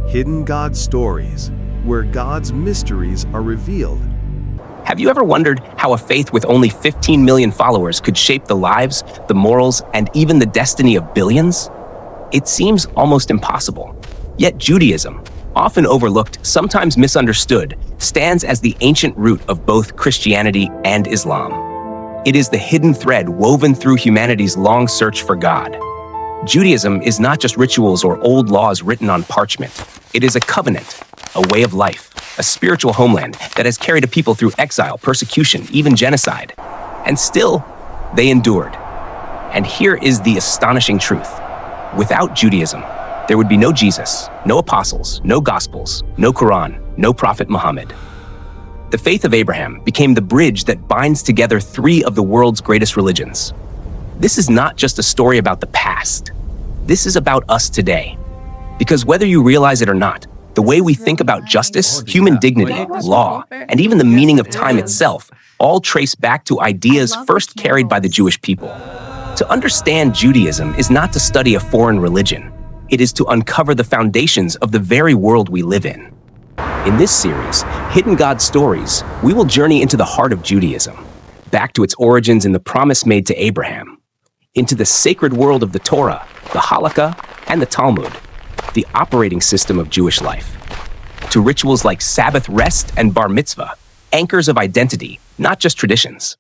Hidden God Stories, where God's mysteries are revealed. Have you ever wondered how a faith with only 15 million followers could shape the lives, the morals, and even the destiny of billions? It seems almost impossible. Yet Judaism, often overlooked, sometimes misunderstood, stands as the ancient root of both Christianity and Islam. It is the hidden thread woven through humanity's long search for God. Judaism is not just rituals or old laws written on parchment. It is a covenant, a way of life, a spiritual homeland that has carried a people through exile, persecution, even genocide. And still, they endured. And here is the astonishing truth. Without Judaism, there would be no Jesus, no apostles, no gospels, no Quran, no Prophet Muhammad. The faith of Abraham became the bridge that binds together three of the world's greatest religions. This is not just a story about the past. This is about us today. Because whether you realize it or not, the way we think about justice, human dignity, law, and even the meaning of time itself all trace back to ideas first carried by the Jewish people. To understand Judaism is not to study a foreign religion. It is to uncover the foundations of the very world we live in. In this series, Hidden God Stories, we will journey into the heart of Judaism, back to its origins in the promise made to Abraham, into the sacred world of the Torah, the Halakha, and the Talmud, the operating system of Jewish life, to rituals like Sabbath rest and bar mitzvah, anchors of identity, not just traditions.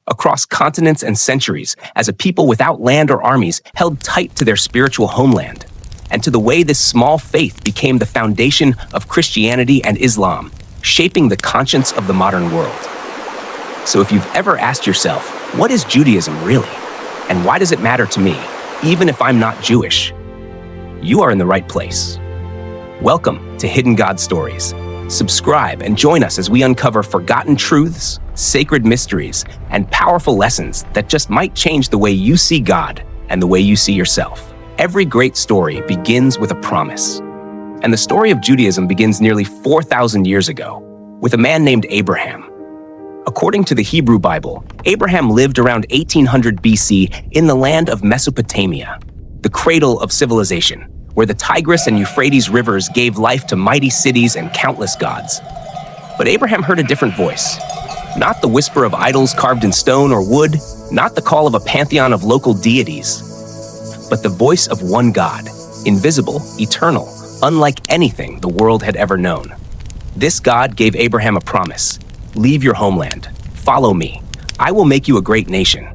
Across continents and centuries, as a people without land or armies held tight to their spiritual homeland, and to the way this small faith became the foundation of Christianity and Islam, shaping the conscience of the modern world. So if you've ever asked yourself, what is Judaism really? And why does it matter to me, even if I'm not Jewish? You are in the right place. Welcome to Hidden God Stories. Subscribe and join us as we uncover forgotten truths, sacred mysteries, and powerful lessons that just might change the way you see God and the way you see yourself. Every great story begins with a promise. And the story of Judaism begins nearly 4,000 years ago, with a man named Abraham. According to the Hebrew Bible, Abraham lived around 1800 BC in the land of Mesopotamia, the cradle of civilization, where the Tigris and Euphrates rivers gave life to mighty cities and countless gods. But Abraham heard a different voice. Not the whisper of idols carved in stone or wood, not the call of a pantheon of local deities, but the voice of one God, invisible, eternal, unlike anything the world had ever known. This God gave Abraham a promise. Leave your homeland. Follow me. I will make you a great nation.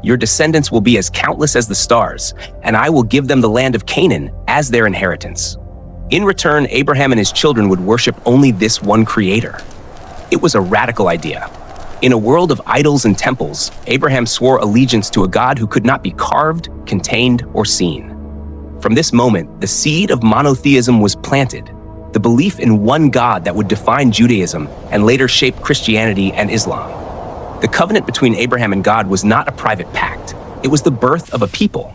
Your descendants will be as countless as the stars, and I will give them the land of Canaan as their inheritance. In return, Abraham and his children would worship only this one creator. It was a radical idea. In a world of idols and temples, Abraham swore allegiance to a God who could not be carved, contained, or seen. From this moment, the seed of monotheism was planted, the belief in one God that would define Judaism and later shape Christianity and Islam. The covenant between Abraham and God was not a private pact. It was the birth of a people.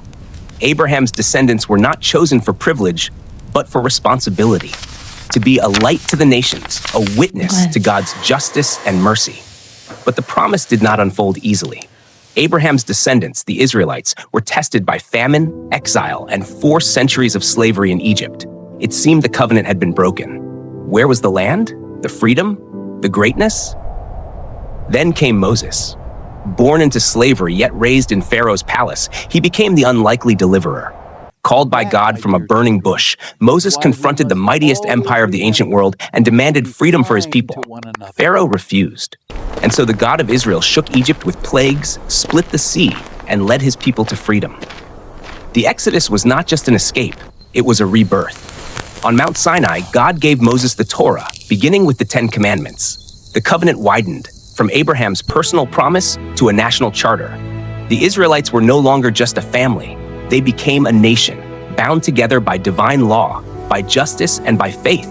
Abraham's descendants were not chosen for privilege, but for responsibility, to be a light to the nations, a witness to God's justice and mercy. But the promise did not unfold easily. Abraham's descendants, the Israelites, were tested by famine, exile, and 4 centuries of slavery in Egypt. It seemed the covenant had been broken. Where was the land, the freedom, the greatness? Then came Moses. Born into slavery, yet raised in Pharaoh's palace, he became the unlikely deliverer. Called by God from a burning bush, Moses confronted the mightiest empire of the ancient world and demanded freedom for his people. Pharaoh refused. And so the God of Israel shook Egypt with plagues, split the sea, and led his people to freedom. The Exodus was not just an escape, it was a rebirth. On Mount Sinai, God gave Moses the Torah, beginning with the 10 Commandments. The covenant widened, from Abraham's personal promise to a national charter. The Israelites were no longer just a family. They became a nation, bound together by divine law, by justice, and by faith.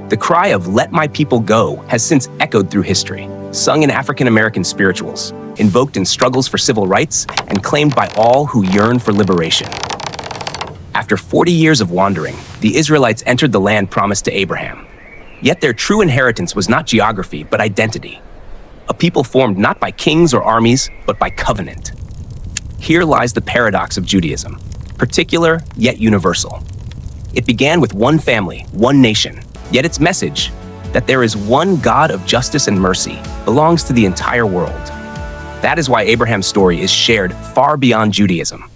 The cry of "Let my people go" has since echoed through history, sung in African-American spirituals, invoked in struggles for civil rights, and claimed by all who yearn for liberation. After 40 years of wandering, the Israelites entered the land promised to Abraham. Yet their true inheritance was not geography, but identity. A people formed not by kings or armies, but by covenant. Here lies the paradox of Judaism, particular yet universal. It began with one family, one nation, yet its message, that there is one God of justice and mercy, belongs to the entire world. That is why Abraham's story is shared far beyond Judaism.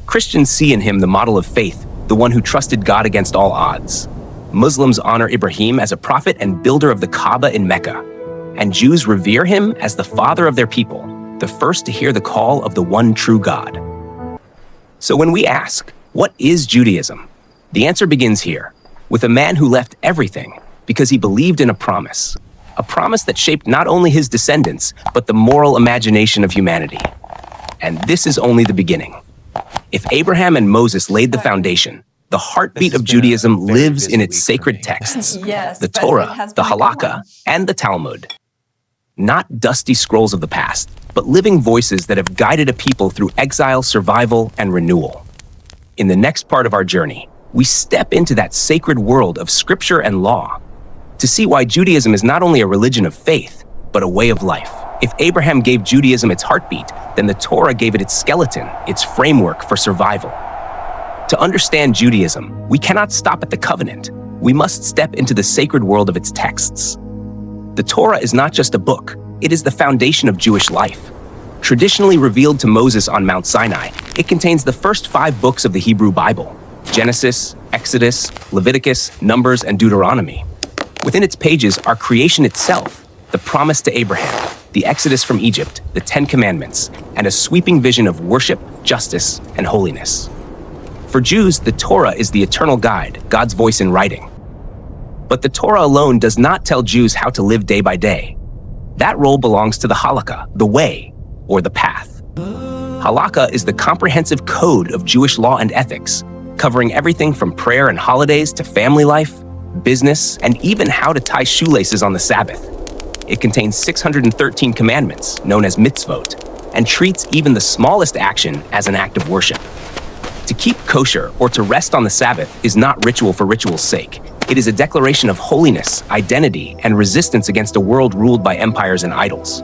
Christians see in him the model of faith, the one who trusted God against all odds. Muslims honor Ibrahim as a prophet and builder of the Kaaba in Mecca, and Jews revere him as the father of their people, the first to hear the call of the one true God. So when we ask, what is Judaism? The answer begins here, with a man who left everything because he believed in a promise that shaped not only his descendants, but the moral imagination of humanity. And this is only the beginning. If Abraham and Moses laid the foundation, the heartbeat of Judaism lives in its sacred texts, Yes, the but Torah, it has the been a good one. Halakha, and the Talmud. Not dusty scrolls of the past, but living voices that have guided a people through exile, survival, and renewal. In the next part of our journey, we step into that sacred world of scripture and law to see why Judaism is not only a religion of faith, but a way of life. If Abraham gave Judaism its heartbeat, then the Torah gave it its skeleton, its framework for survival. To understand Judaism, we cannot stop at the covenant. We must step into the sacred world of its texts. The Torah is not just a book, it is the foundation of Jewish life. Traditionally revealed to Moses on Mount Sinai, it contains the first 5 books of the Hebrew Bible: Genesis, Exodus, Leviticus, Numbers, and Deuteronomy. Within its pages are creation itself, the promise to Abraham, the Exodus from Egypt, the 10 Commandments, and a sweeping vision of worship, justice, and holiness. For Jews, the Torah is the eternal guide, God's voice in writing. But the Torah alone does not tell Jews how to live day by day. That role belongs to the Halakha, the way, or the path. Halakha is the comprehensive code of Jewish law and ethics, covering everything from prayer and holidays to family life, business, and even how to tie shoelaces on the Sabbath. It contains 613 commandments, known as mitzvot, and treats even the smallest action as an act of worship. To keep kosher or to rest on the Sabbath is not ritual for ritual's sake. It is a declaration of holiness, identity, and resistance against a world ruled by empires and idols.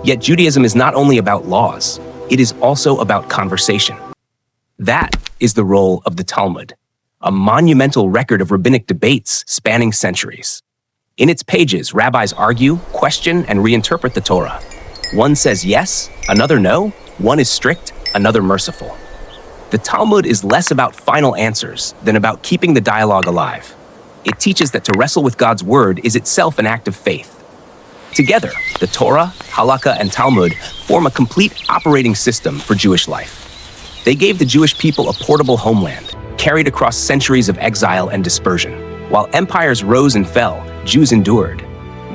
Yet Judaism is not only about laws, it is also about conversation. That is the role of the Talmud, a monumental record of rabbinic debates spanning centuries. In its pages, rabbis argue, question, and reinterpret the Torah. One says yes, another no, one is strict, another merciful. The Talmud is less about final answers than about keeping the dialogue alive. It teaches that to wrestle with God's word is itself an act of faith. Together, the Torah, Halakha, and Talmud form a complete operating system for Jewish life. They gave the Jewish people a portable homeland, carried across centuries of exile and dispersion. While empires rose and fell, Jews endured,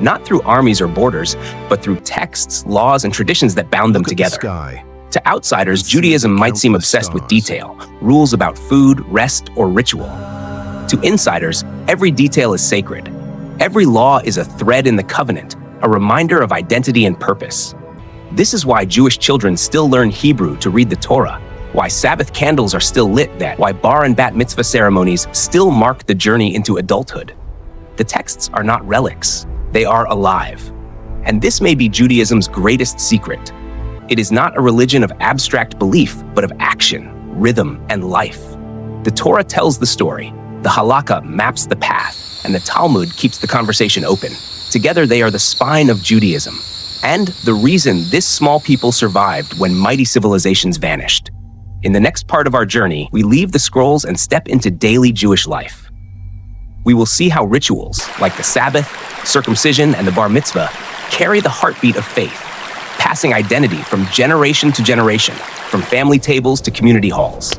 not through armies or borders, but through texts, laws, and traditions that bound them together. To outsiders, Judaism might seem obsessed with detail, rules about food, rest, or ritual. To insiders, every detail is sacred. Every law is a thread in the covenant, a reminder of identity and purpose. This is why Jewish children still learn Hebrew to read the Torah, why Sabbath candles are still lit, why bar and bat mitzvah ceremonies still mark the journey into adulthood. The texts are not relics, they are alive. And this may be Judaism's greatest secret. It is not a religion of abstract belief, but of action, rhythm, and life. The Torah tells the story, the Halakha maps the path, and the Talmud keeps the conversation open. Together they are the spine of Judaism, and the reason this small people survived when mighty civilizations vanished. In the next part of our journey, we leave the scrolls and step into daily Jewish life. We will see how rituals, like the Sabbath, circumcision, and the bar mitzvah, carry the heartbeat of faith, passing identity from generation to generation, from family tables to community halls.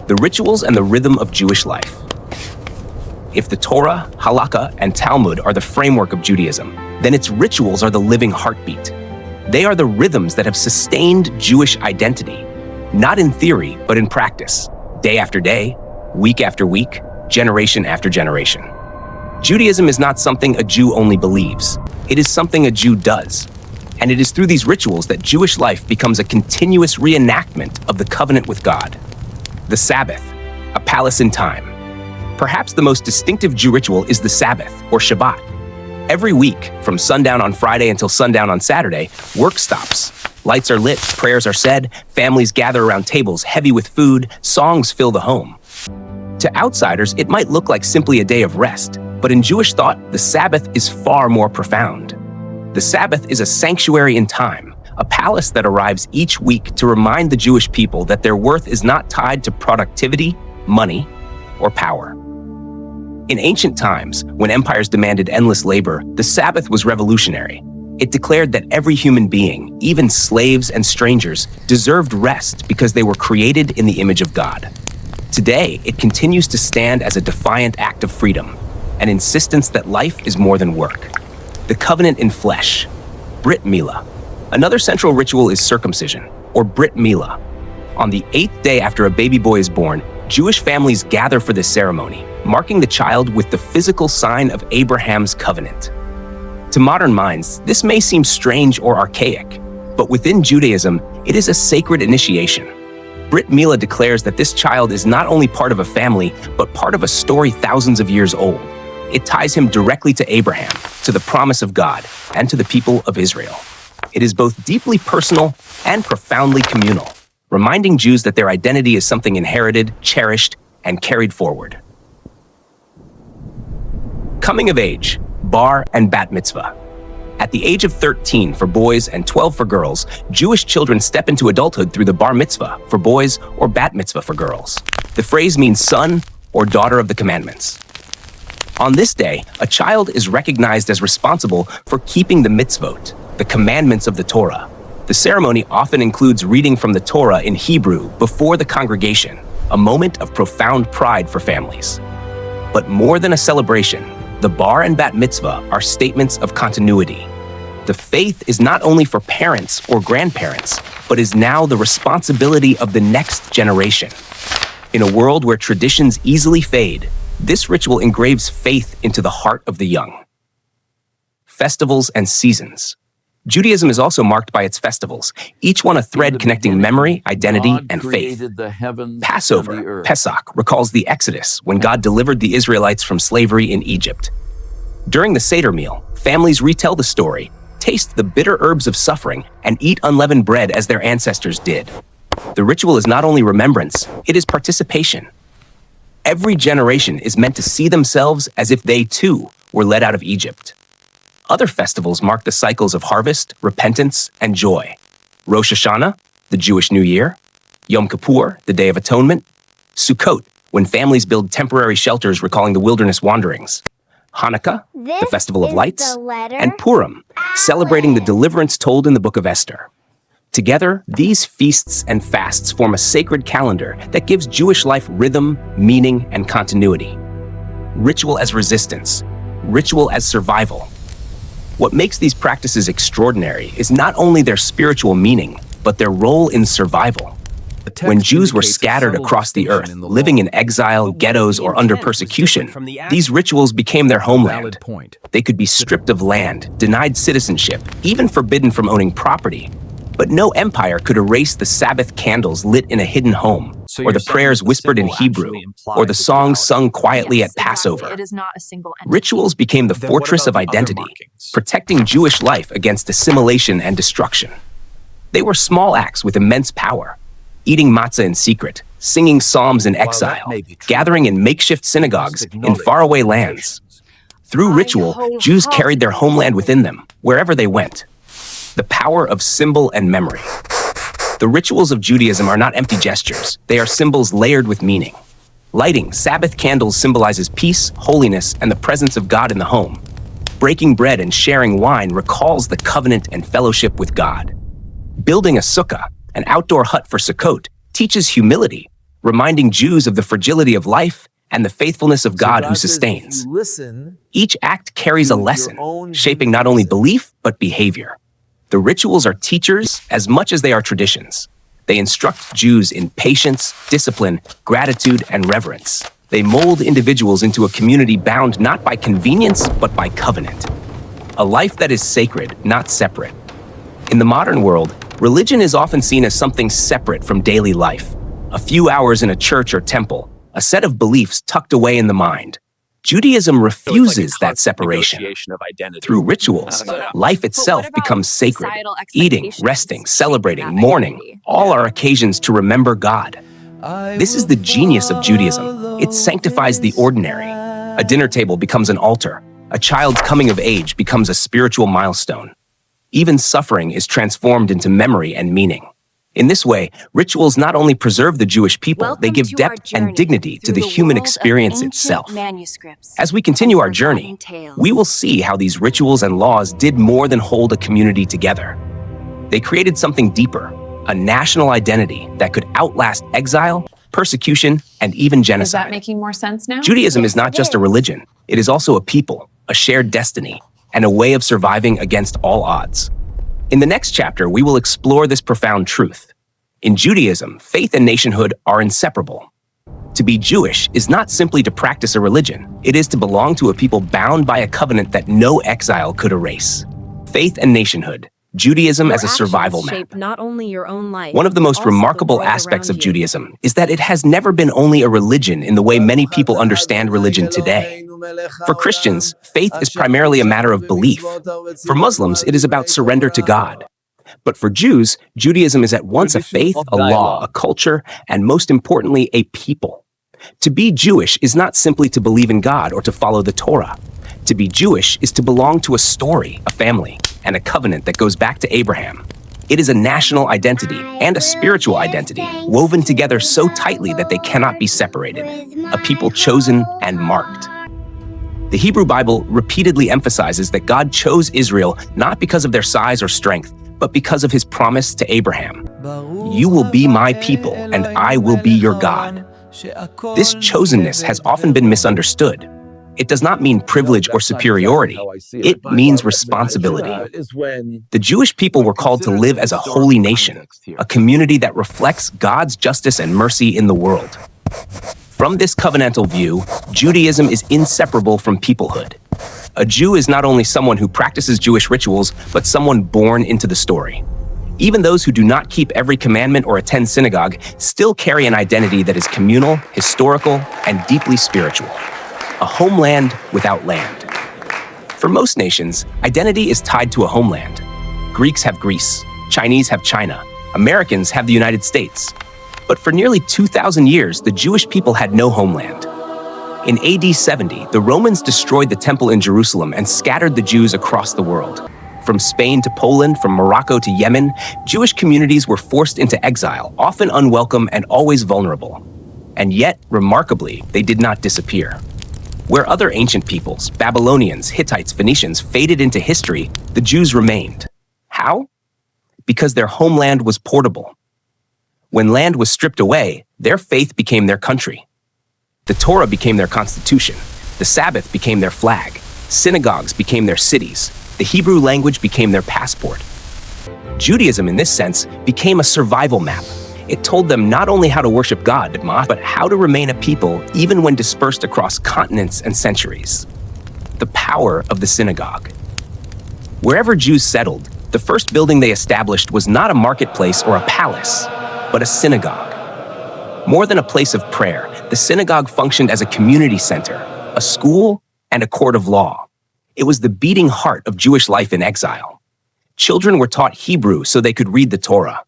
The rituals and the rhythm of Jewish life. If the Torah, Halakha, and Talmud are the framework of Judaism, then its rituals are the living heartbeat. They are the rhythms that have sustained Jewish identity, not in theory, but in practice, day after day, week after week, generation after generation. Judaism is not something a Jew only believes. It is something a Jew does. And it is through these rituals that Jewish life becomes a continuous reenactment of the covenant with God. The Sabbath, a palace in time. Perhaps the most distinctive Jew ritual is the Sabbath, or Shabbat. Every week, from sundown on Friday until sundown on Saturday, work stops. Lights are lit, prayers are said, families gather around tables heavy with food, songs fill the home. To outsiders, it might look like simply a day of rest, but in Jewish thought, the Sabbath is far more profound. The Sabbath is a sanctuary in time, a palace that arrives each week to remind the Jewish people that their worth is not tied to productivity, money, or power. In ancient times, when empires demanded endless labor, the Sabbath was revolutionary. It declared that every human being, even slaves and strangers, deserved rest because they were created in the image of God. Today, it continues to stand as a defiant act of freedom, an insistence that life is more than work. The covenant in flesh, Brit Milah. Another central ritual is circumcision, or Brit Milah. On the 8th day after a baby boy is born, Jewish families gather for this ceremony, marking the child with the physical sign of Abraham's covenant. To modern minds, this may seem strange or archaic, but within Judaism, it is a sacred initiation. Brit Milah declares that this child is not only part of a family, but part of a story thousands of years old. It ties him directly to Abraham, to the promise of God, and to the people of Israel. It is both deeply personal and profoundly communal, reminding Jews that their identity is something inherited, cherished, and carried forward. Coming of age, bar and bat mitzvah. At the age of 13 for boys and 12 for girls, Jewish children step into adulthood through the bar mitzvah for boys or bat mitzvah for girls. The phrase means son or daughter of the commandments. On this day, a child is recognized as responsible for keeping the mitzvot, the commandments of the Torah. The ceremony often includes reading from the Torah in Hebrew before the congregation, a moment of profound pride for families. But more than a celebration, the bar and bat mitzvah are statements of continuity. The faith is not only for parents or grandparents, but is now the responsibility of the next generation. In a world where traditions easily fade, this ritual engraves faith into the heart of the young. Festivals and seasons. Judaism is also marked by its festivals, each one a thread connecting memory, identity, and faith. Passover, Pesach, recalls the Exodus when God delivered the Israelites from slavery in Egypt. During the Seder meal, families retell the story, taste the bitter herbs of suffering, and eat unleavened bread as their ancestors did. The ritual is not only remembrance, it is participation. Every generation is meant to see themselves as if they too were led out of Egypt. Other festivals mark the cycles of harvest, repentance, and joy. Rosh Hashanah, the Jewish New Year; Yom Kippur, the Day of Atonement; Sukkot, when families build temporary shelters recalling the wilderness wanderings; Hanukkah, the Festival of Lights; and Purim, celebrating the deliverance told in the Book of Esther. Together, these feasts and fasts form a sacred calendar that gives Jewish life rhythm, meaning, and continuity. Ritual as resistance, ritual as survival. What makes these practices extraordinary is not only their spiritual meaning, but their role in survival. When Jews were scattered across the earth, living in exile, ghettos, or under persecution, these rituals became their homeland. They could be stripped of land, denied citizenship, even forbidden from owning property. But no empire could erase the Sabbath candles lit in a hidden home, or the prayers whispered in Hebrew, or the songs sung quietly at Passover. It is not a single entity. Rituals became the fortress of identity, protecting Jewish life against assimilation and destruction. They were small acts with immense power, eating matzah in secret, singing psalms in exile, gathering in makeshift synagogues in faraway lands. Through ritual, Jews carried their homeland within them, wherever they went. The power of symbol and memory. The rituals of Judaism are not empty gestures. They are symbols layered with meaning. Lighting Sabbath candles symbolizes peace, holiness, and the presence of God in the home. Breaking bread and sharing wine recalls the covenant and fellowship with God. Building a sukkah, an outdoor hut for Sukkot, teaches humility, reminding Jews of the fragility of life and the faithfulness of God who sustains. Each act carries a lesson, shaping not only belief, but behavior. The rituals are teachers as much as they are traditions. They instruct Jews in patience, discipline, gratitude, and reverence. They mold individuals into a community bound not by convenience, but by covenant. A life that is sacred, not separate. In the modern world, religion is often seen as something separate from daily life. A few hours in a church or temple, a set of beliefs tucked away in the mind. Judaism refuses that separation. Through rituals, life itself becomes sacred. Eating, resting, celebrating, mourning, all are occasions to remember God. This is the genius of Judaism. It sanctifies the ordinary. A dinner table becomes an altar. A child's coming of age becomes a spiritual milestone. Even suffering is transformed into memory and meaning. In this way, rituals not only preserve the Jewish people, they give depth and dignity to the human experience itself. As we continue our journey, we will see how these rituals and laws did more than hold a community together. They created something deeper, a national identity that could outlast exile, persecution, and even genocide. Is that making more sense now? Judaism is not just a religion, it is also a people, a shared destiny, and a way of surviving against all odds. In the next chapter, we will explore this profound truth. In Judaism, faith and nationhood are inseparable. To be Jewish is not simply to practice a religion, it is to belong to a people bound by a covenant that no exile could erase. Faith and nationhood, Judaism as a survival map. Not only your own life, One of the most remarkable aspects of Judaism is that it has never been only a religion in the way many people understand religion today. For Christians, faith is primarily a matter of belief. For Muslims, it is about surrender to God. But for Jews, Judaism is at once a faith, a law, a culture, and most importantly, a people. To be Jewish is not simply to believe in God or to follow the Torah. To be Jewish is to belong to a story, a family, and a covenant that goes back to Abraham. It is a national identity and a spiritual identity woven together so tightly that they cannot be separated, a people chosen and marked. The Hebrew Bible repeatedly emphasizes that God chose Israel not because of their size or strength, but because of his promise to Abraham. You will be my people, and I will be your God. This chosenness has often been misunderstood. It does not mean privilege or superiority. It means responsibility. The Jewish people were called to live as a holy nation, a community that reflects God's justice and mercy in the world. From this covenantal view, Judaism is inseparable from peoplehood. A Jew is not only someone who practices Jewish rituals, but someone born into the story. Even those who do not keep every commandment or attend synagogue still carry an identity that is communal, historical, and deeply spiritual. A homeland without land. For most nations, identity is tied to a homeland. Greeks have Greece, Chinese have China, Americans have the United States. But for nearly 2,000 years, the Jewish people had no homeland. In AD 70, the Romans destroyed the temple in Jerusalem and scattered the Jews across the world. From Spain to Poland, from Morocco to Yemen, Jewish communities were forced into exile, often unwelcome and always vulnerable. And yet, remarkably, they did not disappear. Where other ancient peoples, Babylonians, Hittites, Phoenicians, faded into history, the Jews remained. How? Because their homeland was portable. When land was stripped away, their faith became their country. The Torah became their constitution. The Sabbath became their flag. Synagogues became their cities. The Hebrew language became their passport. Judaism, in this sense, became a survival map. It told them not only how to worship God, but how to remain a people even when dispersed across continents and centuries. The power of the synagogue. Wherever Jews settled, the first building they established was not a marketplace or a palace, but a synagogue. More than a place of prayer, the synagogue functioned as a community center, a school, and a court of law. It was the beating heart of Jewish life in exile. Children were taught Hebrew so they could read the Torah.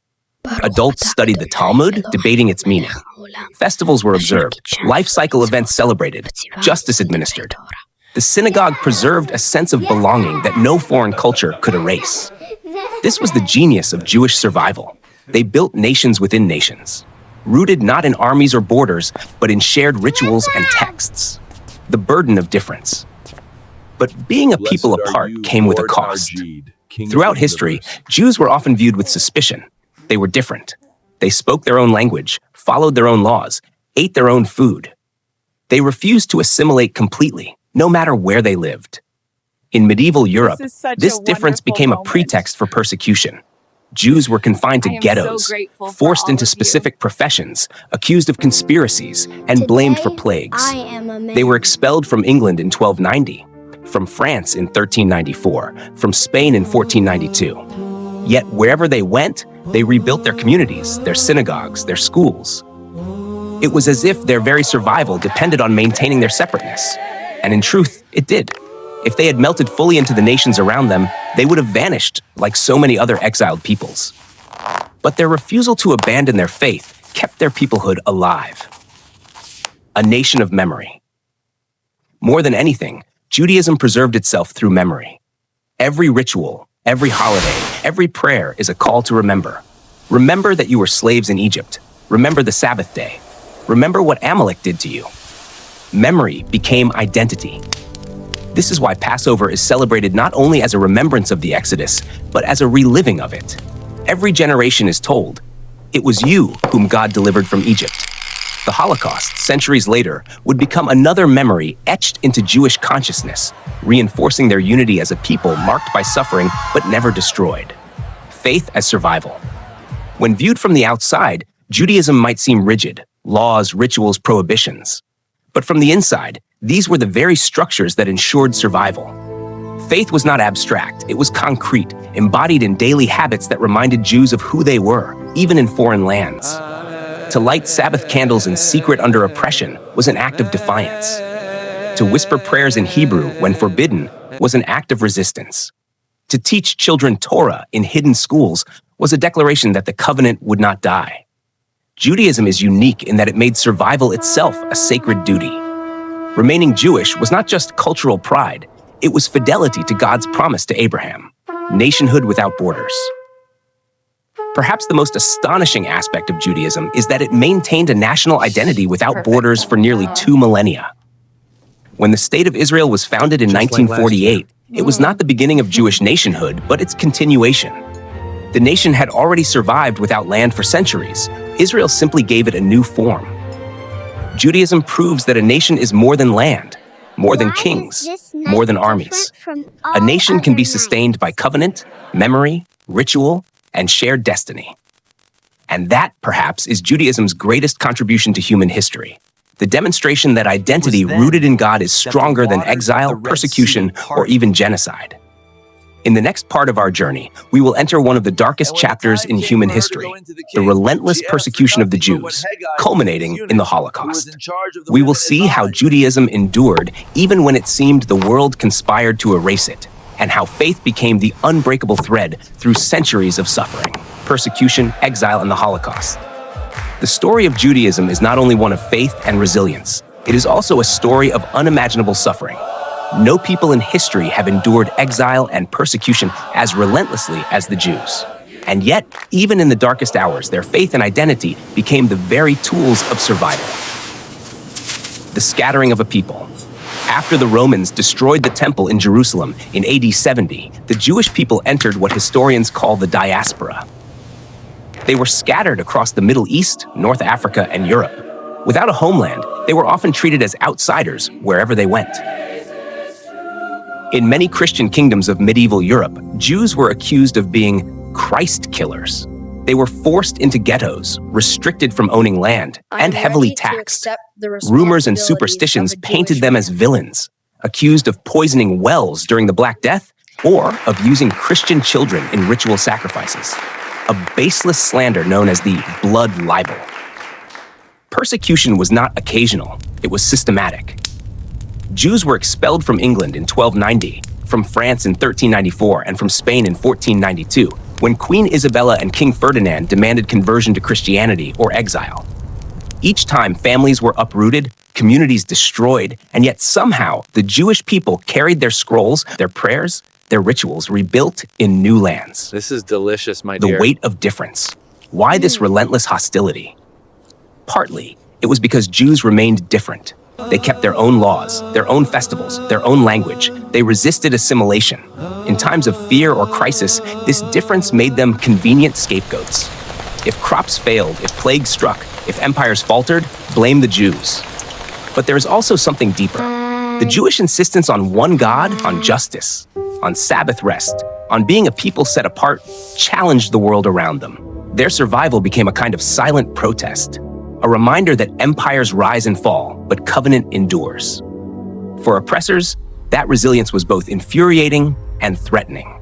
Adults studied the Talmud, debating its meaning. Festivals were observed, life cycle events celebrated, justice administered. The synagogue preserved a sense of belonging that no foreign culture could erase. This was the genius of Jewish survival. They built nations within nations, rooted not in armies or borders, but in shared rituals and texts. The burden of difference. But being a people apart came with a cost. Throughout history, Jews were often viewed with suspicion. They were different. They spoke their own language, followed their own laws, ate their own food. They refused to assimilate completely, no matter where they lived. In medieval Europe, this difference became a pretext for persecution. Jews were confined to ghettos, forced into specific professions, accused of conspiracies, and blamed for plagues. They were expelled from England in 1290, from France in 1394, from Spain in 1492. Yet wherever they went, they rebuilt their communities, their synagogues, their schools. It was as if their very survival depended on maintaining their separateness. And in truth, it did. If they had melted fully into the nations around them, they would have vanished like so many other exiled peoples. But their refusal to abandon their faith kept their peoplehood alive. a nation of memory. More than anything, Judaism preserved itself through memory. Every ritual, every holiday, every prayer is a call to remember. Remember that you were slaves in Egypt. Remember the Sabbath day. Remember what Amalek did to you. Memory became identity. This is why Passover is celebrated not only as a remembrance of the Exodus, but as a reliving of it. Every generation is told, "It was you whom God delivered from Egypt." The Holocaust, centuries later, would become another memory etched into Jewish consciousness, reinforcing their unity as a people marked by suffering but never destroyed. Faith as survival. When viewed from the outside, Judaism might seem rigid, laws, rituals, prohibitions. But from the inside, these were the very structures that ensured survival. Faith was not abstract, it was concrete, embodied in daily habits that reminded Jews of who they were, even in foreign lands. To light Sabbath candles in secret under oppression was an act of defiance. To whisper prayers in Hebrew when forbidden was an act of resistance. To teach children Torah in hidden schools was a declaration that the covenant would not die. Judaism is unique in that it made survival itself a sacred duty. Remaining Jewish was not just cultural pride, it was fidelity to God's promise to Abraham, nationhood without borders. Perhaps the most astonishing aspect of Judaism is that it maintained a national identity without borders for nearly 2 millennia. When the State of Israel was founded in 1948, it was not the beginning of Jewish nationhood, but its continuation. The nation had already survived without land for centuries. Israel simply gave it a new form. Judaism proves that a nation is more than land, more than kings, more than armies. A nation can be sustained by covenant, memory, ritual, and shared destiny. And that, perhaps, is Judaism's greatest contribution to human history. The demonstration that identity rooted in God is stronger than exile, persecution, or even genocide. In the next part of our journey, we will enter one of the darkest chapters in human history, the relentless persecution of the Jews, culminating in the Holocaust. We will see how Judaism endured even when it seemed the world conspired to erase it, and how faith became the unbreakable thread through centuries of suffering, persecution, exile, and the Holocaust. The story of Judaism is not only one of faith and resilience, it is also a story of unimaginable suffering. No people in history have endured exile and persecution as relentlessly as the Jews. And yet, even in the darkest hours, their faith and identity became the very tools of survival. The scattering of a people. After the Romans destroyed the temple in Jerusalem in AD 70, the Jewish people entered what historians call the diaspora. They were scattered across the Middle East, North Africa, and Europe. Without a homeland, they were often treated as outsiders wherever they went. In many Christian kingdoms of medieval Europe, Jews were accused of being Christ killers. They were forced into ghettos, restricted from owning land, and heavily taxed. Rumors and superstitions painted them as villains, accused of poisoning wells during the Black Death, or of using Christian children in ritual sacrifices. A baseless slander known as the blood libel. Persecution was not occasional, it was systematic. Jews were expelled from England in 1290, from France in 1394, and from Spain in 1492, when Queen Isabella and King Ferdinand demanded conversion to Christianity or exile. Each time, families were uprooted, communities destroyed, and yet somehow the Jewish people carried their scrolls, their prayers, their rituals rebuilt in new lands. This is delicious, my dear. The weight of difference. Why this relentless hostility? Partly, it was because Jews remained different. They kept their own laws, their own festivals, their own language. They resisted assimilation. In times of fear or crisis, this difference made them convenient scapegoats. If crops failed, if plagues struck, if empires faltered, blame the Jews. But there is also something deeper. The Jewish insistence on one God, on justice, on Sabbath rest, on being a people set apart, challenged the world around them. Their survival became a kind of silent protest. A reminder that empires rise and fall, but covenant endures. For oppressors, that resilience was both infuriating and threatening.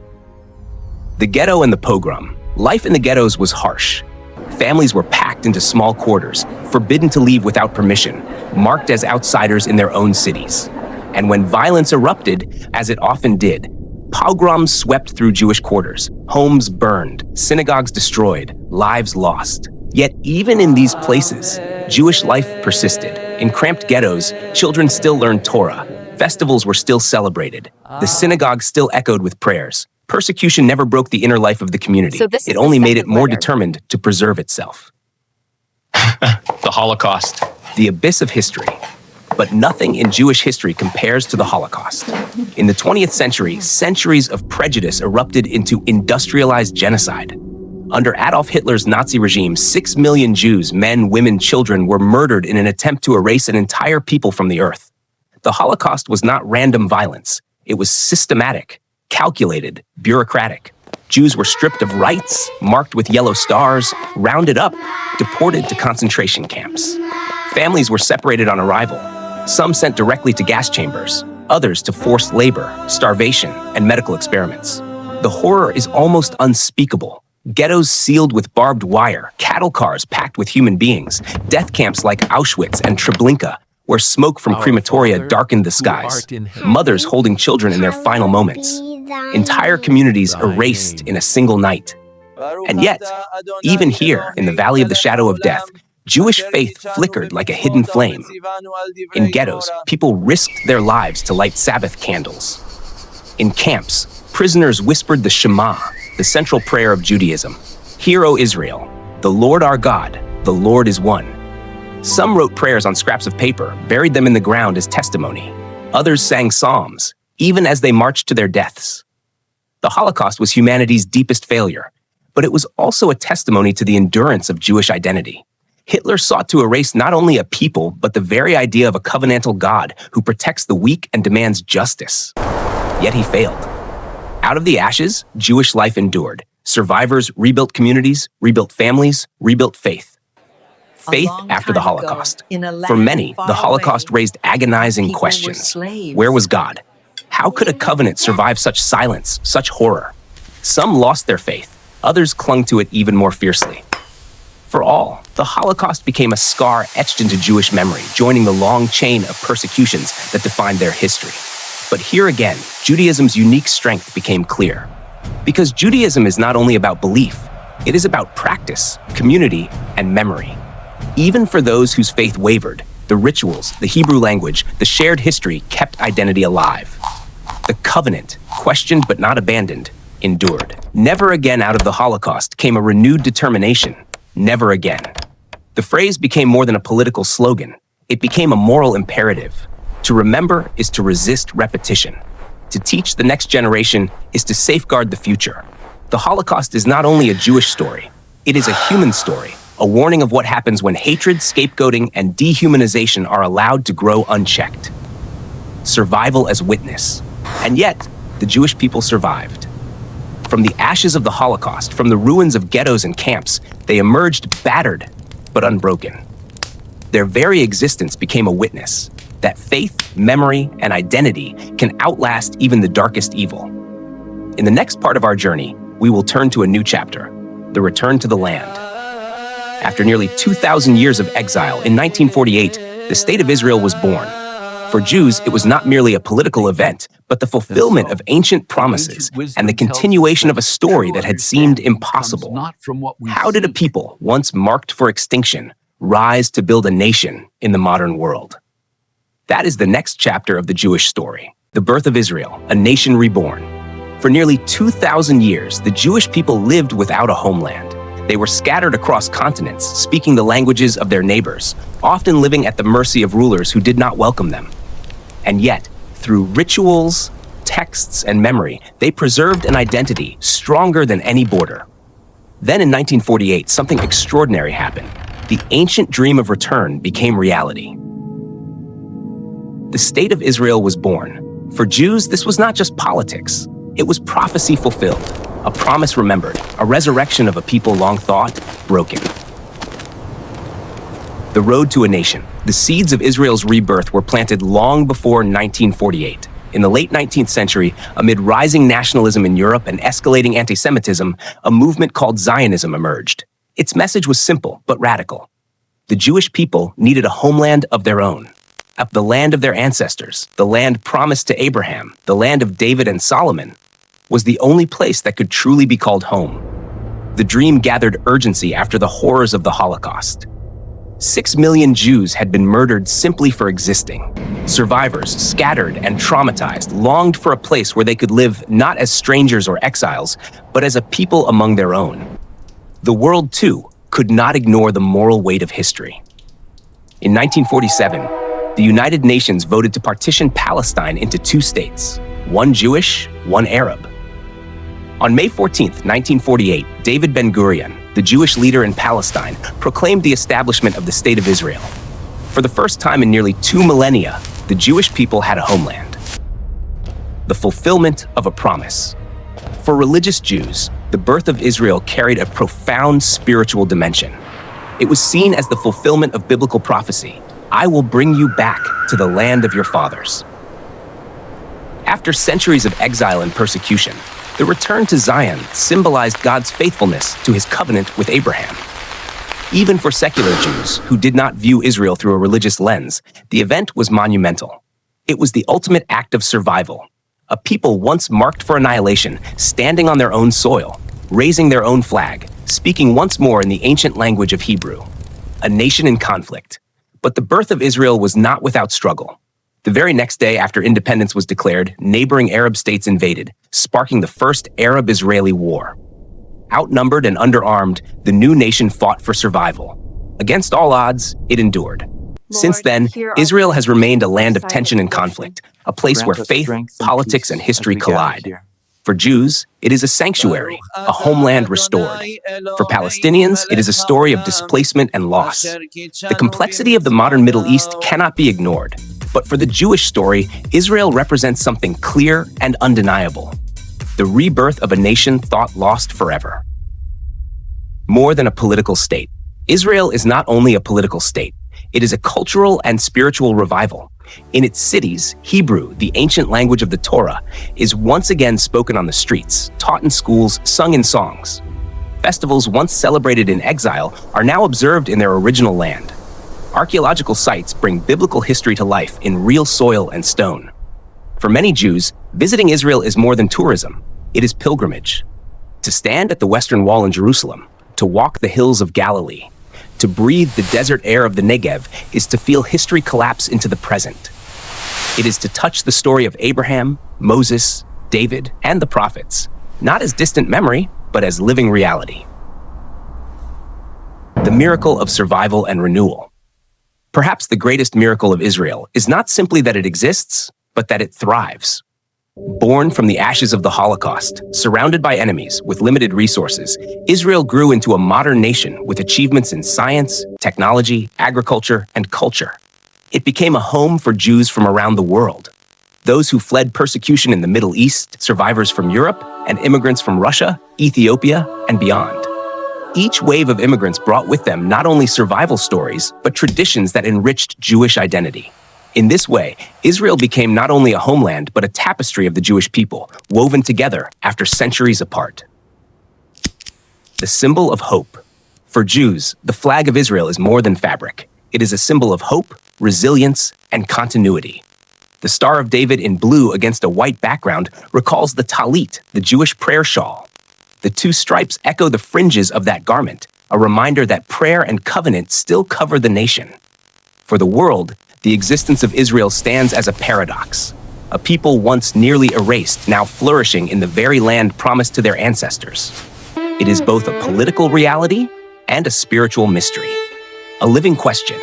The ghetto and the pogrom. Life in the ghettos was harsh. Families were packed into small quarters, forbidden to leave without permission, marked as outsiders in their own cities. And when violence erupted, as it often did, pogroms swept through Jewish quarters, homes burned, synagogues destroyed, lives lost. Yet even in these places, Jewish life persisted. In cramped ghettos, children still learned Torah. Festivals were still celebrated. The synagogue still echoed with prayers. Persecution never broke the inner life of the community. It only made it more determined to preserve itself. The Holocaust. The abyss of history. But nothing in Jewish history compares to the Holocaust. In the 20th century, centuries of prejudice erupted into industrialized genocide. Under Adolf Hitler's Nazi regime, 6 million Jews, men, women, children, were murdered in an attempt to erase an entire people from the earth. The Holocaust was not random violence. It was systematic, calculated, bureaucratic. Jews were stripped of rights, marked with yellow stars, rounded up, deported to concentration camps. Families were separated on arrival. Some sent directly to gas chambers, others to forced labor, starvation, and medical experiments. The horror is almost unspeakable. Ghettos sealed with barbed wire, cattle cars packed with human beings, death camps like Auschwitz and Treblinka, where smoke from crematoria darkened the skies, mothers holding children in their final moments, entire communities erased in a single night. And yet, even here, in the valley of the shadow of death, Jewish faith flickered like a hidden flame. In ghettos, people risked their lives to light Sabbath candles. In camps, prisoners whispered the Shema, the central prayer of Judaism. Hear, O Israel, the Lord our God, the Lord is one. Some wrote prayers on scraps of paper, buried them in the ground as testimony. Others sang psalms, even as they marched to their deaths. The Holocaust was humanity's deepest failure, but it was also a testimony to the endurance of Jewish identity. Hitler sought to erase not only a people, but the very idea of a covenantal God who protects the weak and demands justice. Yet he failed. Out of the ashes, Jewish life endured. Survivors rebuilt communities, rebuilt families, rebuilt faith. Faith after the Holocaust. For many, the Holocaust raised agonizing questions. Where was God? How could a covenant survive such silence, such horror? Some lost their faith. Others clung to it even more fiercely. For all, the Holocaust became a scar etched into Jewish memory, joining the long chain of persecutions that defined their history. But here again, Judaism's unique strength became clear. Because Judaism is not only about belief, it is about practice, community, and memory. Even for those whose faith wavered, the rituals, the Hebrew language, the shared history kept identity alive. The covenant, questioned but not abandoned, endured. Never again out of the Holocaust came a renewed determination. Never again. The phrase became more than a political slogan. It became a moral imperative. To remember is to resist repetition. To teach the next generation is to safeguard the future. The Holocaust is not only a Jewish story, it is a human story, a warning of what happens when hatred, scapegoating, and dehumanization are allowed to grow unchecked. Survival as witness. And yet, the Jewish people survived. From the ashes of the Holocaust, from the ruins of ghettos and camps, they emerged battered but unbroken. Their very existence became a witness that faith, memory, and identity can outlast even the darkest evil. In the next part of our journey, we will turn to a new chapter, the return to the land. After nearly 2,000 years of exile, in 1948, the State of Israel was born. For Jews, it was not merely a political event, but the fulfillment of ancient promises and the continuation of a story that had seemed impossible. How did a people, once marked for extinction, rise to build a nation in the modern world? That is the next chapter of the Jewish story, the birth of Israel, a nation reborn. For nearly 2,000 years, the Jewish people lived without a homeland. They were scattered across continents, speaking the languages of their neighbors, often living at the mercy of rulers who did not welcome them. And yet, through rituals, texts, and memory, they preserved an identity stronger than any border. Then in 1948, something extraordinary happened. The ancient dream of return became reality. The State of Israel was born. For Jews, this was not just politics. It was prophecy fulfilled, a promise remembered, a resurrection of a people long thought broken. The road to a nation. The seeds of Israel's rebirth were planted long before 1948. In the late 19th century, amid rising nationalism in Europe and escalating anti-Semitism, a movement called Zionism emerged. Its message was simple but radical. The Jewish people needed a homeland of their own. The land of their ancestors, the land promised to Abraham, the land of David and Solomon, was the only place that could truly be called home. The dream gathered urgency after the horrors of the Holocaust. 6 million Jews had been murdered simply for existing. Survivors, scattered and traumatized, longed for a place where they could live not as strangers or exiles, but as a people among their own. The world, too, could not ignore the moral weight of history. In 1947, the United Nations voted to partition Palestine into 2 states, one Jewish, one Arab. On May 14, 1948, David Ben-Gurion, the Jewish leader in Palestine, proclaimed the establishment of the State of Israel. For the first time in nearly 2 millennia, the Jewish people had a homeland. The fulfillment of a promise. For religious Jews, the birth of Israel carried a profound spiritual dimension. It was seen as the fulfillment of biblical prophecy. I will bring you back to the land of your fathers. After centuries of exile and persecution, the return to Zion symbolized God's faithfulness to his covenant with Abraham. Even for secular Jews who did not view Israel through a religious lens, the event was monumental. It was the ultimate act of survival. A people once marked for annihilation, standing on their own soil, raising their own flag, speaking once more in the ancient language of Hebrew. A nation in conflict. But the birth of Israel was not without struggle. The very next day after independence was declared, neighboring Arab states invaded, sparking the first Arab-Israeli war. Outnumbered and underarmed, the new nation fought for survival. Against all odds, it endured. Since then, Israel has remained a land of tension and conflict, a place where faith, politics, and history collide. For Jews, it is a sanctuary, a homeland restored. For Palestinians, it is a story of displacement and loss. The complexity of the modern Middle East cannot be ignored. But for the Jewish story, Israel represents something clear and undeniable: the rebirth of a nation thought lost forever. More than a political state, Israel is not only a political state, it is a cultural and spiritual revival. In its cities, Hebrew, the ancient language of the Torah, is once again spoken on the streets, taught in schools, sung in songs. Festivals once celebrated in exile are now observed in their original land. Archaeological sites bring biblical history to life in real soil and stone. For many Jews, visiting Israel is more than tourism. It is pilgrimage. To stand at the Western Wall in Jerusalem, to walk the hills of Galilee, to breathe the desert air of the Negev is to feel history collapse into the present. It is to touch the story of Abraham, Moses, David, and the prophets, not as distant memory, but as living reality. The miracle of survival and renewal. Perhaps the greatest miracle of Israel is not simply that it exists, but that it thrives. Born from the ashes of the Holocaust, surrounded by enemies with limited resources, Israel grew into a modern nation with achievements in science, technology, agriculture, and culture. It became a home for Jews from around the world. Those who fled persecution in the Middle East, survivors from Europe, and immigrants from Russia, Ethiopia, and beyond. Each wave of immigrants brought with them not only survival stories, but traditions that enriched Jewish identity. In this way, Israel became not only a homeland, but a tapestry of the Jewish people, woven together after centuries apart. The symbol of hope. For Jews, the flag of Israel is more than fabric. It is a symbol of hope, resilience, and continuity. The Star of David in blue against a white background recalls the talit, the Jewish prayer shawl. The 2 stripes echo the fringes of that garment, a reminder that prayer and covenant still cover the nation. For the world, the existence of Israel stands as a paradox. A people once nearly erased, now flourishing in the very land promised to their ancestors. It is both a political reality and a spiritual mystery. A living question.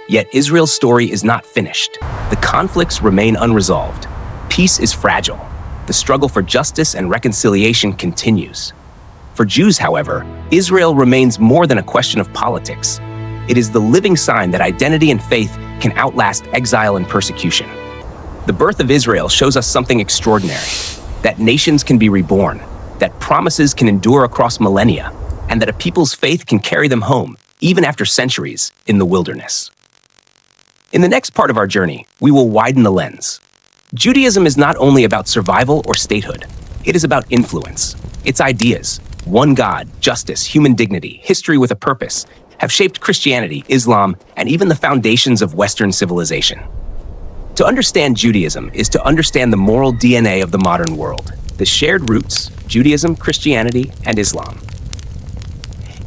Yet Israel's story is not finished. The conflicts remain unresolved. Peace is fragile. The struggle for justice and reconciliation continues. For Jews, however, Israel remains more than a question of politics. It is the living sign that identity and faith can outlast exile and persecution. The birth of Israel shows us something extraordinary: that nations can be reborn, that promises can endure across millennia, and that a people's faith can carry them home, even after centuries, in the wilderness. In the next part of our journey, we will widen the lens. Judaism is not only about survival or statehood. It is about influence. Its ideas, one God, justice, human dignity, history with a purpose, have shaped Christianity, Islam, and even the foundations of Western civilization. To understand Judaism is to understand the moral DNA of the modern world, the shared roots, Judaism, Christianity, and Islam.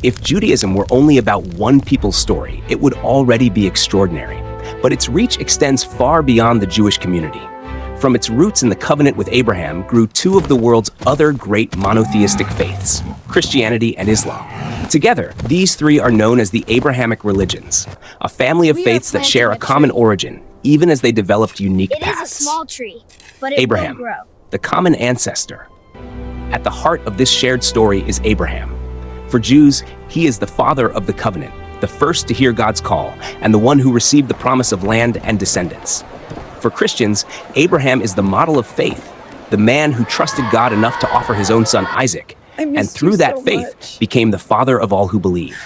If Judaism were only about one people's story, it would already be extraordinary. But its reach extends far beyond the Jewish community. From its roots in the covenant with Abraham grew two of the world's other great monotheistic faiths, Christianity and Islam. Together, these three are known as the Abrahamic religions, a family of faiths that share a common origin, even as they developed unique paths. It is a small tree, but it Abraham, will grow. the common ancestor. At the heart of this shared story is Abraham. For Jews, he is the father of the covenant, the first to hear God's call, and the one who received the promise of land and descendants. For Christians, Abraham is the model of faith, the man who trusted God enough to offer his own son Isaac, and through that faith became the father of all who believe.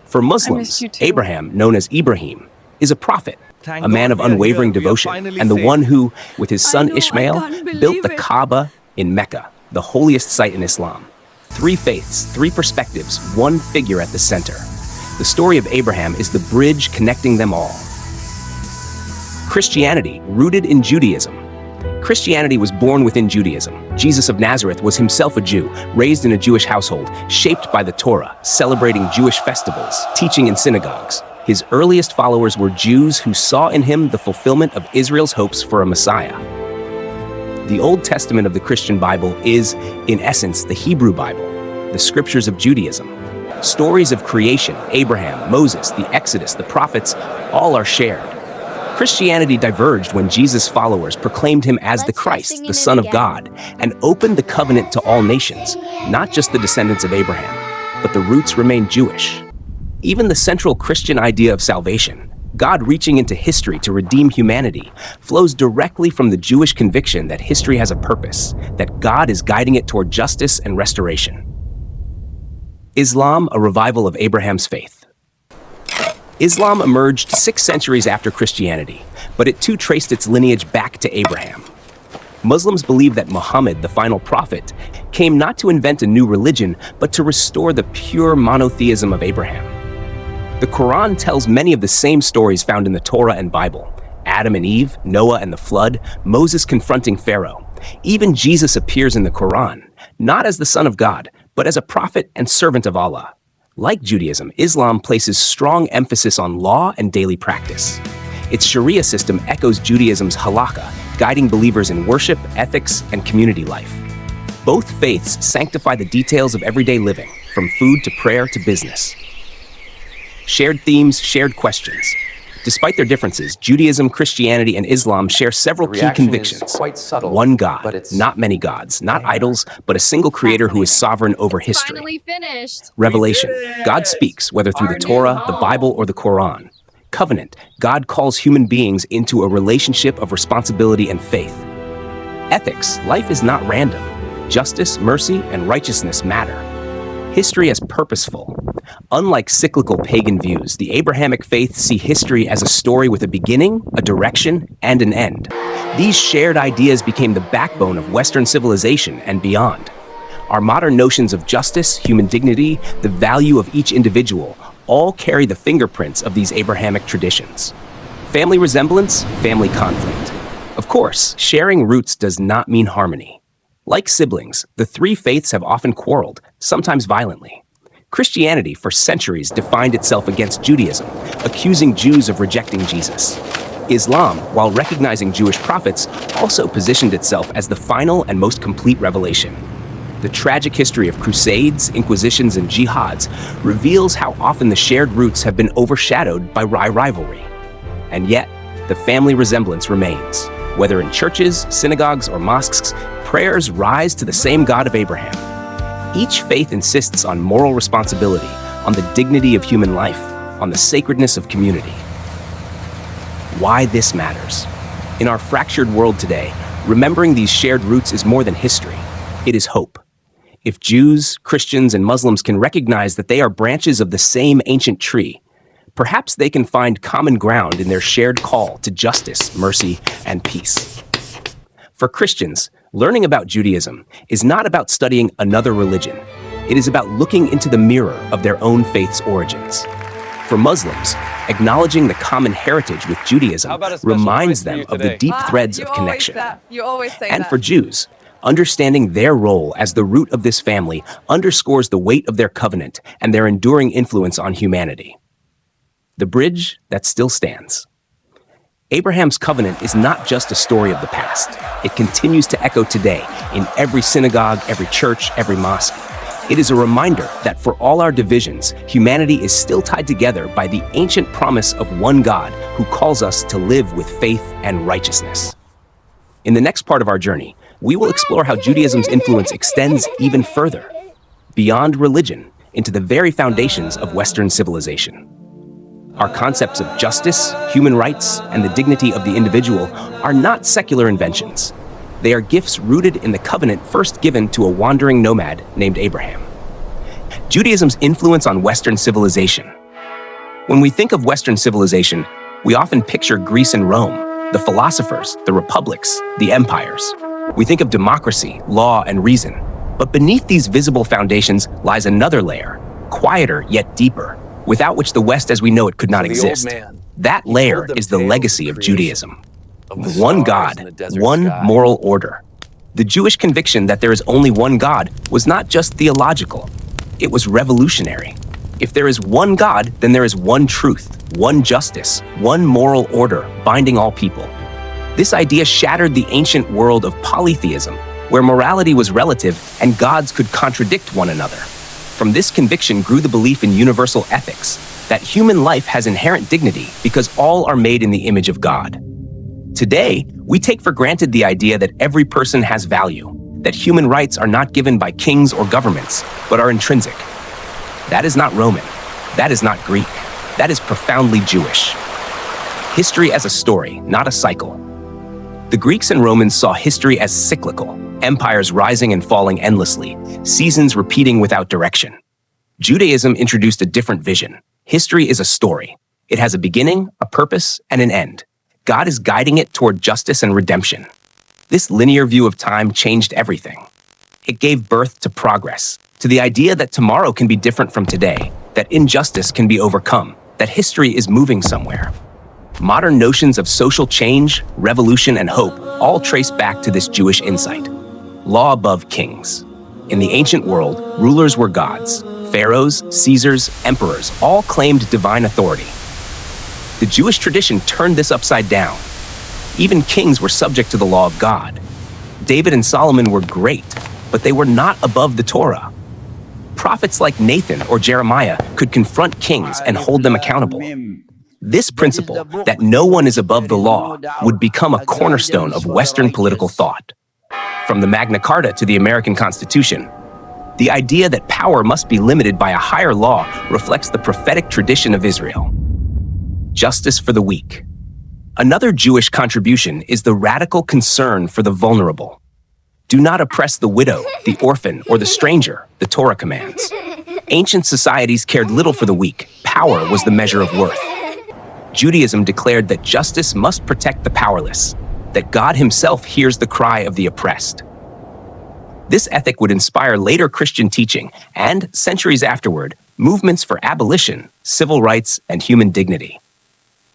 For Muslims, Abraham, known as Ibrahim, is a prophet, a man of unwavering devotion, and the one who, with his son Ishmael, built the Kaaba in Mecca, the holiest site in Islam. Three faiths, three perspectives, one figure at the center. The story of Abraham is the bridge connecting them all. Christianity, rooted in Judaism. Christianity was born within Judaism. Jesus of Nazareth was himself a Jew, raised in a Jewish household, shaped by the Torah, celebrating Jewish festivals, teaching in synagogues. His earliest followers were Jews who saw in him the fulfillment of Israel's hopes for a Messiah. The Old Testament of the Christian Bible is, in essence, the Hebrew Bible, the scriptures of Judaism. Stories of creation, Abraham, Moses, the Exodus, the prophets, all are shared. Christianity diverged when Jesus' followers proclaimed him as the Christ, the Son of God, and opened the covenant to all nations, not just the descendants of Abraham, but the roots remained Jewish. Even the central Christian idea of salvation, God reaching into history to redeem humanity, flows directly from the Jewish conviction that history has a purpose, that God is guiding it toward justice and restoration. Islam, a revival of Abraham's faith. Islam emerged 6 centuries after Christianity, but it too traced its lineage back to Abraham. Muslims believe that Muhammad, the final prophet, came not to invent a new religion, but to restore the pure monotheism of Abraham. The Quran tells many of the same stories found in the Torah and Bible: Adam and Eve, Noah and the flood, Moses confronting Pharaoh. Even Jesus appears in the Quran, not as the Son of God, but as a prophet and servant of Allah. Like Judaism, Islam places strong emphasis on law and daily practice. Its Sharia system echoes Judaism's halakha, guiding believers in worship, ethics, and community life. Both faiths sanctify the details of everyday living, from food to prayer to business. Shared themes, shared questions. Despite their differences, Judaism, Christianity, and Islam share several key convictions. Quite subtle, one God, not many gods, not idols, but a single creator who is sovereign over history. Finally finished. Revelation, God speaks, whether through the Torah, the Bible, or the Quran. Covenant, God calls human beings into a relationship of responsibility and faith. Ethics, life is not random. Justice, mercy, and righteousness matter. History as purposeful. Unlike cyclical pagan views, the Abrahamic faiths see history as a story with a beginning, a direction, and an end. These shared ideas became the backbone of Western civilization and beyond. Our modern notions of justice, human dignity, the value of each individual, all carry the fingerprints of these Abrahamic traditions. Family resemblance, family conflict. Of course, sharing roots does not mean harmony. Like siblings, the three faiths have often quarreled, sometimes violently. Christianity, for centuries, defined itself against Judaism, accusing Jews of rejecting Jesus. Islam, while recognizing Jewish prophets, also positioned itself as the final and most complete revelation. The tragic history of crusades, inquisitions, and jihads reveals how often the shared roots have been overshadowed by rivalry. And yet, the family resemblance remains. Whether in churches, synagogues, or mosques, prayers rise to the same God of Abraham. Each faith insists on moral responsibility, on the dignity of human life, on the sacredness of community. Why this matters? In our fractured world today, remembering these shared roots is more than history. It is hope. If Jews, Christians, and Muslims can recognize that they are branches of the same ancient tree, perhaps they can find common ground in their shared call to justice, mercy, and peace. For Christians, learning about Judaism is not about studying another religion. It is about looking into the mirror of their own faith's origins. For Muslims, acknowledging the common heritage with Judaism reminds them of the deep threads of connection. You always say And that. for Jews, Understanding their role as the root of this family underscores the weight of their covenant and their enduring influence on humanity. The bridge that still stands. Abraham's covenant is not just a story of the past. It continues to echo today in every synagogue, every church, every mosque. It is a reminder that for all our divisions, humanity is still tied together by the ancient promise of one God who calls us to live with faith and righteousness. In the next part of our journey, we will explore how Judaism's influence extends even further, beyond religion, into the very foundations of Western civilization. Our concepts of justice, human rights, and the dignity of the individual are not secular inventions. They are gifts rooted in the covenant first given to a wandering nomad named Abraham. Judaism's influence on Western civilization. When we think of Western civilization, we often picture Greece and Rome, the philosophers, the republics, the empires. We think of democracy, law, and reason. But beneath these visible foundations lies another layer, quieter yet deeper, without which the West as we know it could not exist. That layer is the legacy of Judaism. One God, one moral order. The Jewish conviction that there is only one God was not just theological, it was revolutionary. If there is one God, then there is one truth, one justice, one moral order binding all people. This idea shattered the ancient world of polytheism, where morality was relative and gods could contradict one another. From this conviction grew the belief in universal ethics, that human life has inherent dignity because all are made in the image of God. Today, we take for granted the idea that every person has value, that human rights are not given by kings or governments, but are intrinsic. That is not Roman. That is not Greek. That is profoundly Jewish. History as a story, not a cycle. The Greeks and Romans saw history as cyclical, empires rising and falling endlessly, seasons repeating without direction. Judaism introduced a different vision. History is a story. It has a beginning, a purpose, and an end. God is guiding it toward justice and redemption. This linear view of time changed everything. It gave birth to progress, to the idea that tomorrow can be different from today, that injustice can be overcome, that history is moving somewhere. Modern notions of social change, revolution, and hope all trace back to this Jewish insight. Law above kings. In the ancient world, rulers were gods. Pharaohs, Caesars, emperors all claimed divine authority. The Jewish tradition turned this upside down. Even kings were subject to the law of God. David and Solomon were great, but they were not above the Torah. Prophets like Nathan or Jeremiah could confront kings and hold them accountable. This principle, that no one is above the law, would become a cornerstone of Western political thought. From the Magna Carta to the American Constitution, the idea that power must be limited by a higher law reflects the prophetic tradition of Israel. Justice for the weak. Another Jewish contribution is the radical concern for the vulnerable. Do not oppress the widow, the orphan, or the stranger, the Torah commands. Ancient societies cared little for the weak. Power was the measure of worth. Judaism declared that justice must protect the powerless, that God himself hears the cry of the oppressed. This ethic would inspire later Christian teaching and, centuries afterward, movements for abolition, civil rights, and human dignity.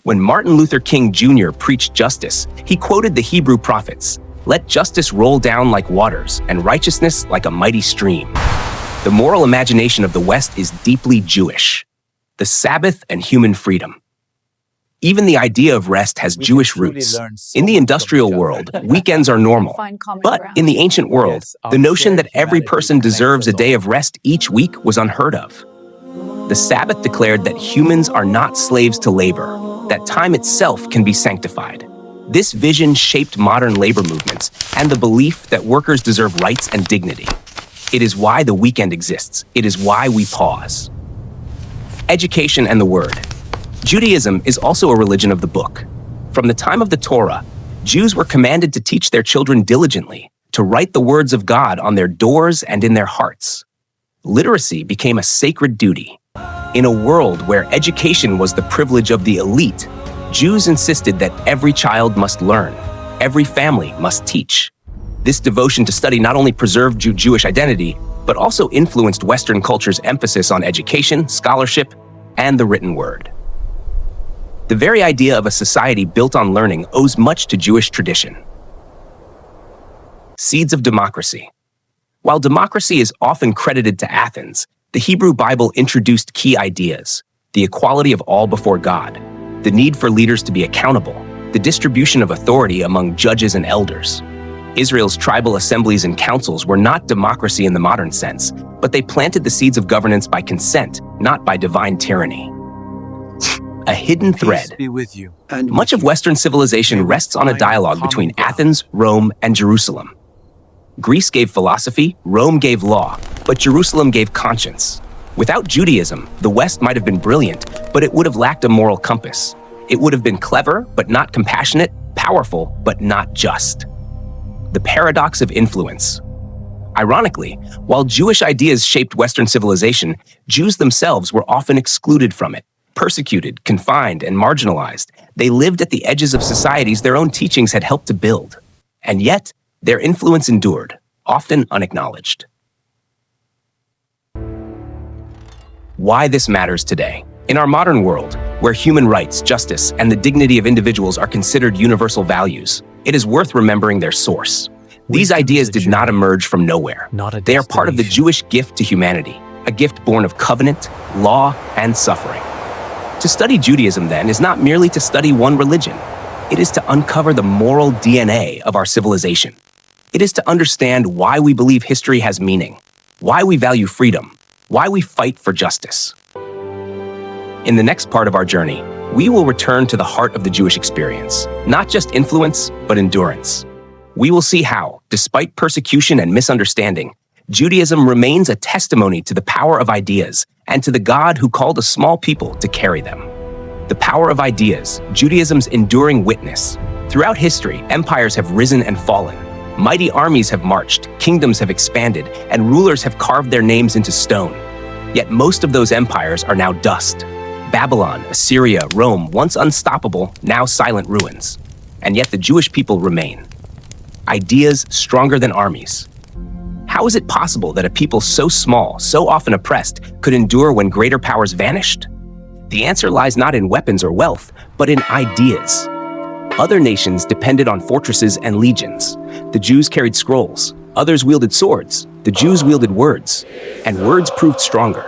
When Martin Luther King Jr. preached justice, he quoted the Hebrew prophets, "Let justice roll down like waters, and righteousness like a mighty stream." The moral imagination of the West is deeply Jewish. The Sabbath and human freedom. Even the idea of rest has Jewish roots. In the industrial world, weekends are normal. But in the ancient world, the notion that every person deserves a day of rest each week was unheard of. The Sabbath declared that humans are not slaves to labor, that time itself can be sanctified. This vision shaped modern labor movements and the belief that workers deserve rights and dignity. It is why the weekend exists. It is why we pause. Education and the Word. Judaism is also a religion of the book. From the time of the Torah, Jews were commanded to teach their children diligently, to write the words of God on their doors and in their hearts. Literacy became a sacred duty. In a world where education was the privilege of the elite, Jews insisted that every child must learn, every family must teach. This devotion to study not only preserved Jewish identity, but also influenced Western culture's emphasis on education, scholarship, and the written word. The very idea of a society built on learning owes much to Jewish tradition. Seeds of democracy. While democracy is often credited to Athens, the Hebrew Bible introduced key ideas: the equality of all before God, the need for leaders to be accountable, the distribution of authority among judges and elders. Israel's tribal assemblies and councils were not democracy in the modern sense, but they planted the seeds of governance by consent, not by divine tyranny. A hidden thread. Peace be with you. Much of Western civilization rests on a dialogue between Athens, Rome, and Jerusalem. Greece gave philosophy, Rome gave law, but Jerusalem gave conscience. Without Judaism, the West might have been brilliant, but it would have lacked a moral compass. It would have been clever, but not compassionate, powerful, but not just. The paradox of influence. Ironically, while Jewish ideas shaped Western civilization, Jews themselves were often excluded from it. Persecuted, confined, and marginalized, they lived at the edges of societies their own teachings had helped to build. And yet, their influence endured, often unacknowledged. Why this matters today. In our modern world, where human rights, justice, and the dignity of individuals are considered universal values, it is worth remembering their source. These ideas did not emerge from nowhere. They are part of the Jewish gift to humanity, a gift born of covenant, law, and suffering. To study Judaism, then, is not merely to study one religion. It is to uncover the moral DNA of our civilization. It is to understand why we believe history has meaning, why we value freedom, why we fight for justice. In the next part of our journey, we will return to the heart of the Jewish experience, not just influence, but endurance. We will see how, despite persecution and misunderstanding, Judaism remains a testimony to the power of ideas and to the God who called a small people to carry them. The power of ideas, Judaism's enduring witness. Throughout history, empires have risen and fallen. Mighty armies have marched, kingdoms have expanded, and rulers have carved their names into stone. Yet most of those empires are now dust. Babylon, Assyria, Rome, once unstoppable, now silent ruins. And yet the Jewish people remain. Ideas stronger than armies. How is it possible that a people so small, so often oppressed, could endure when greater powers vanished? The answer lies not in weapons or wealth, but in ideas. Other nations depended on fortresses and legions. The Jews carried scrolls. Others wielded swords. The Jews wielded words. And words proved stronger.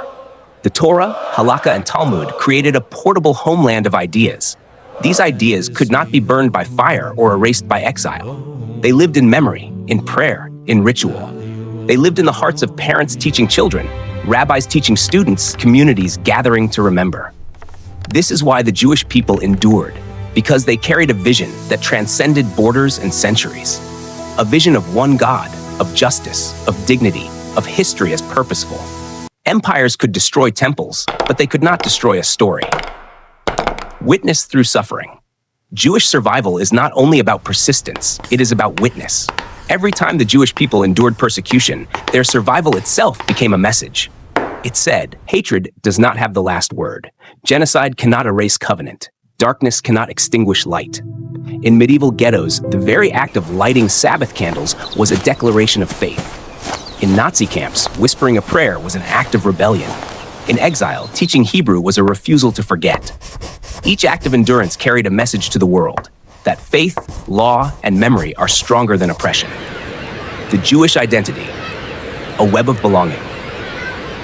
The Torah, Halakha, and Talmud created a portable homeland of ideas. These ideas could not be burned by fire or erased by exile. They lived in memory, in prayer, in ritual. They lived in the hearts of parents teaching children, rabbis teaching students, communities gathering to remember. This is why the Jewish people endured, because they carried a vision that transcended borders and centuries. A vision of one God, of justice, of dignity, of history as purposeful. Empires could destroy temples, but they could not destroy a story. Witness through suffering. Jewish survival is not only about persistence, it is about witness. Every time the Jewish people endured persecution, their survival itself became a message. It said, hatred does not have the last word. Genocide cannot erase covenant. Darkness cannot extinguish light. In medieval ghettos, the very act of lighting Sabbath candles was a declaration of faith. In Nazi camps, whispering a prayer was an act of rebellion. In exile, teaching Hebrew was a refusal to forget. Each act of endurance carried a message to the world that faith, law, and memory are stronger than oppression. The Jewish identity, a web of belonging.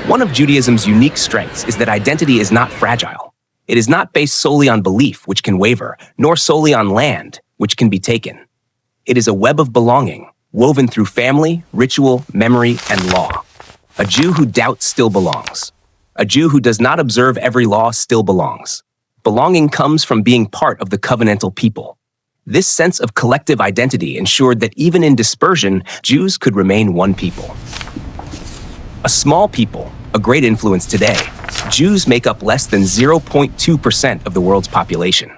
One of Judaism's unique strengths is that identity is not fragile. It is not based solely on belief, which can waver, nor solely on land, which can be taken. It is a web of belonging, woven through family, ritual, memory, and law. A Jew who doubts still belongs. A Jew who does not observe every law still belongs. Belonging comes from being part of the covenantal people. This sense of collective identity ensured that even in dispersion, Jews could remain one people. A small people, a great influence today, Jews make up less than 0.2% of the world's population.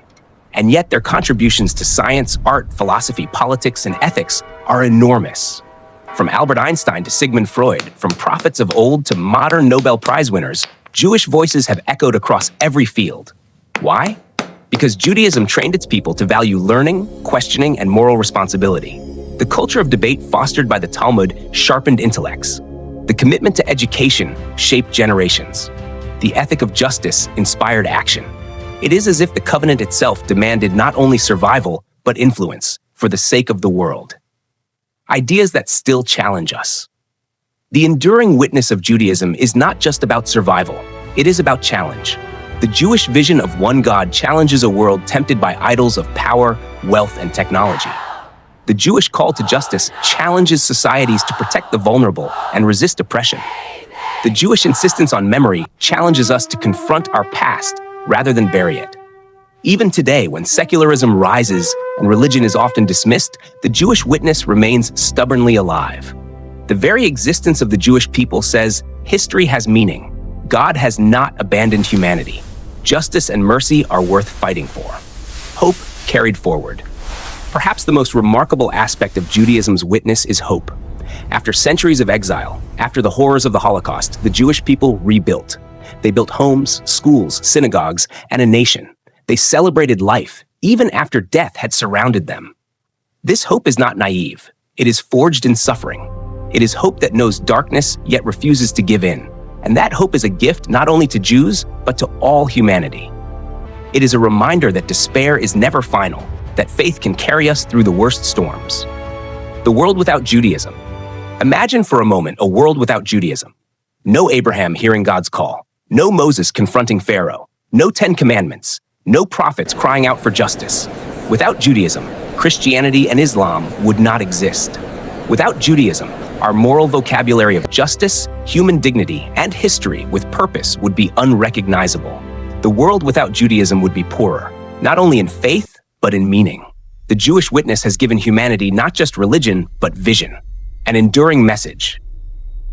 And yet their contributions to science, art, philosophy, politics, and ethics are enormous. From Albert Einstein to Sigmund Freud, from prophets of old to modern Nobel Prize winners, Jewish voices have echoed across every field. Why? Because Judaism trained its people to value learning, questioning, and moral responsibility. The culture of debate fostered by the Talmud sharpened intellects. The commitment to education shaped generations. The ethic of justice inspired action. It is as if the covenant itself demanded not only survival, but influence for the sake of the world. ideas that still challenge us. The enduring witness of Judaism is not just about survival, it is about challenge. The Jewish vision of one God challenges a world tempted by idols of power, wealth, and technology. The Jewish call to justice challenges societies to protect the vulnerable and resist oppression. The Jewish insistence on memory challenges us to confront our past rather than bury it. Even today, when secularism rises and religion is often dismissed, the Jewish witness remains stubbornly alive. The very existence of the Jewish people says history has meaning. God has not abandoned humanity. Justice and mercy are worth fighting for. Hope carried forward. Perhaps the most remarkable aspect of Judaism's witness is hope. After centuries of exile, after the horrors of the Holocaust, the Jewish people rebuilt. They built homes, schools, synagogues, and a nation. They celebrated life, even after death had surrounded them. This hope is not naive. It is forged in suffering. It is hope that knows darkness, yet refuses to give in. And that hope is a gift not only to Jews, but to all humanity. It is a reminder that despair is never final, that faith can carry us through the worst storms. The world without Judaism. Imagine for a moment a world without Judaism. No Abraham hearing God's call. No Moses confronting Pharaoh. No 10 Commandments. No prophets crying out for justice. Without Judaism, Christianity and Islam would not exist. Without Judaism, our moral vocabulary of justice, human dignity, and history with purpose would be unrecognizable. The world without Judaism would be poorer, not only in faith, but in meaning. The Jewish witness has given humanity not just religion, but vision, an enduring message.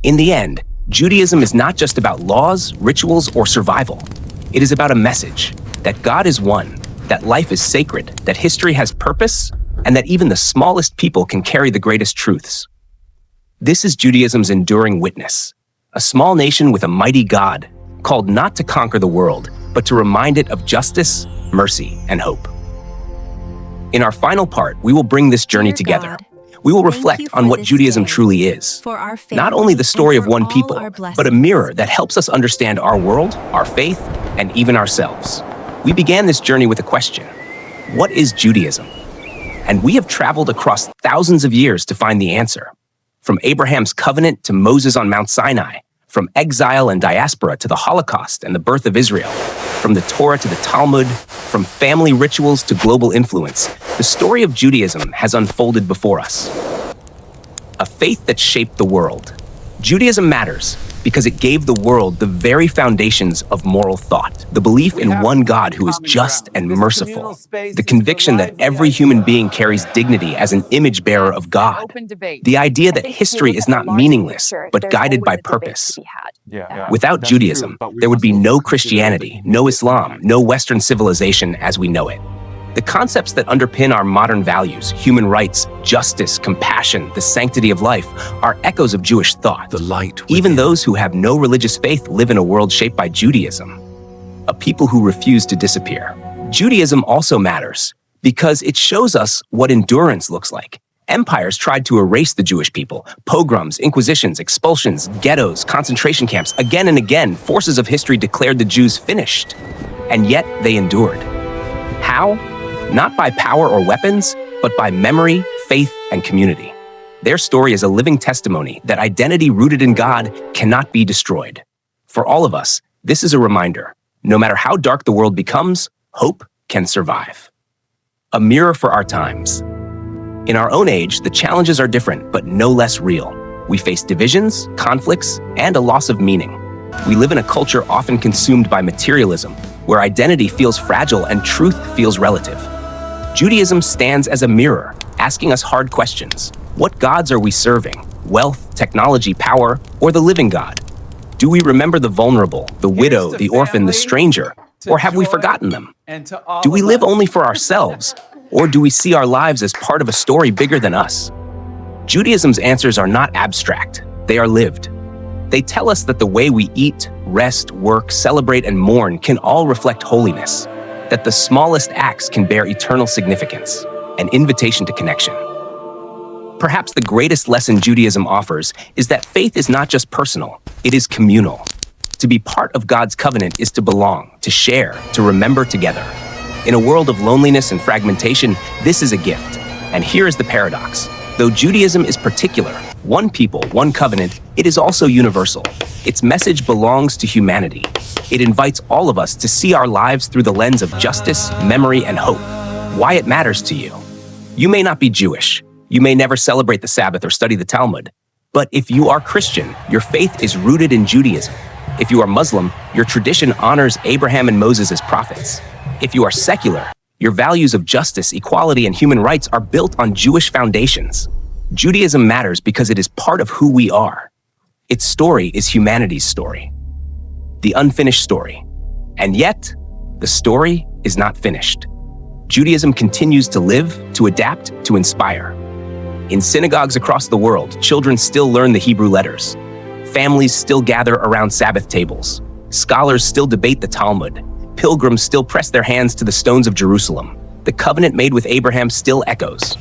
In the end, Judaism is not just about laws, rituals, or survival. It is about a message that God is one, that life is sacred, that history has purpose, and that even the smallest people can carry the greatest truths. This is Judaism's enduring witness, a small nation with a mighty God, called not to conquer the world, but to remind it of justice, mercy, and hope. In our final part, we will bring this journey Dear together. God, We will thank reflect you on for what this Judaism day, truly is. for our Not family, only the story and of for one all people, our but a blessings. mirror that helps us understand our world, our faith, and even ourselves. We began this journey with a question: what is Judaism? And we have traveled across thousands of years to find the answer. From Abraham's covenant to Moses on Mount Sinai, from exile and diaspora to the Holocaust and the birth of Israel, from the Torah to the Talmud, from family rituals to global influence, the story of Judaism has unfolded before us. A faith that shaped the world. Judaism matters because it gave the world the very foundations of moral thought, the belief in one God who is just and merciful, the conviction that every human being carries dignity as an image bearer of God, the idea that history is not meaningless, but guided by purpose. Without Judaism, there would be no Christianity, no Islam, no Western civilization as we know it. The concepts that underpin our modern values, human rights, justice, compassion, the sanctity of life, are echoes of Jewish thought. The light Even within. those who have no religious faith live in a world shaped by Judaism, a people who refuse to disappear. Judaism also matters because it shows us what endurance looks like. Empires tried to erase the Jewish people. Pogroms, inquisitions, expulsions, ghettos, concentration camps. Again and again, forces of history declared the Jews finished. And yet they endured. How? Not by power or weapons, but by memory, faith, and community. Their story is a living testimony that identity rooted in God cannot be destroyed. For all of us, this is a reminder. No matter how dark the world becomes, hope can survive. A mirror for our times. In our own age, the challenges are different, but no less real. We face divisions, conflicts, and a loss of meaning. We live in a culture often consumed by materialism, where identity feels fragile and truth feels relative. Judaism stands as a mirror, asking us hard questions. What gods are we serving? Wealth, technology, power, or the living God? Do we remember the vulnerable, the widow, the orphan, the stranger, or have we forgotten them? Do we live only for ourselves, or do we see our lives as part of a story bigger than us? Judaism's answers are not abstract, they are lived. They tell us that the way we eat, rest, work, celebrate, and mourn can all reflect holiness, that the smallest acts can bear eternal significance, an invitation to connection. Perhaps the greatest lesson Judaism offers is that faith is not just personal, it is communal. To be part of God's covenant is to belong, to share, to remember together. In a world of loneliness and fragmentation, this is a gift. And here is the paradox. Though Judaism is particular, one people, one covenant, it is also universal. Its message belongs to humanity. It invites all of us to see our lives through the lens of justice, memory, and hope. Why it matters to you. You may not be Jewish. You may never celebrate the Sabbath or study the Talmud. But if you are Christian, your faith is rooted in Judaism. If you are Muslim, your tradition honors Abraham and Moses as prophets. If you are secular, your values of justice, equality, and human rights are built on Jewish foundations. Judaism matters because it is part of who we are. Its story is humanity's story. The unfinished story. And yet, the story is not finished. Judaism continues to live, to adapt, to inspire. In synagogues across the world, children still learn the Hebrew letters. Families still gather around Sabbath tables. Scholars still debate the Talmud. Pilgrims still press their hands to the stones of Jerusalem. The covenant made with Abraham still echoes.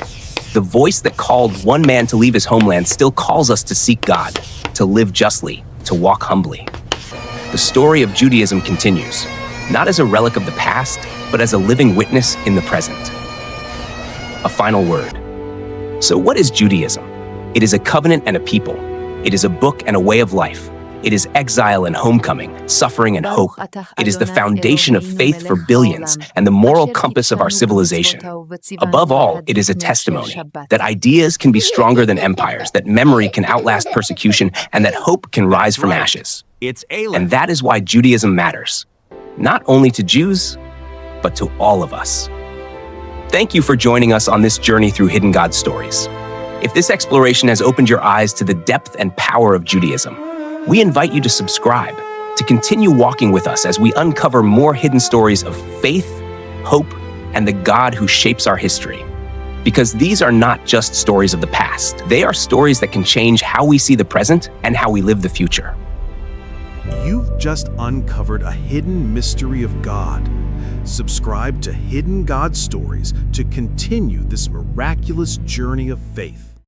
The voice that called one man to leave his homeland still calls us to seek God, to live justly, to walk humbly. The story of Judaism continues, not as a relic of the past, but as a living witness in the present. A final word. So what is Judaism? It is a covenant and a people. It is a book and a way of life. It is exile and homecoming, suffering and hope. It is the foundation of faith for billions and the moral compass of our civilization. Above all, it is a testimony that ideas can be stronger than empires, that memory can outlast persecution, and that hope can rise from ashes. And that is why Judaism matters, not only to Jews, but to all of us. Thank you for joining us on this journey through hidden God stories. If this exploration has opened your eyes to the depth and power of Judaism, we invite you to subscribe, to continue walking with us as we uncover more hidden stories of faith, hope, and the God who shapes our history. Because these are not just stories of the past. They are stories that can change how we see the present and how we live the future. You've just uncovered a hidden mystery of God. Subscribe to Hidden God Stories to continue this miraculous journey of faith.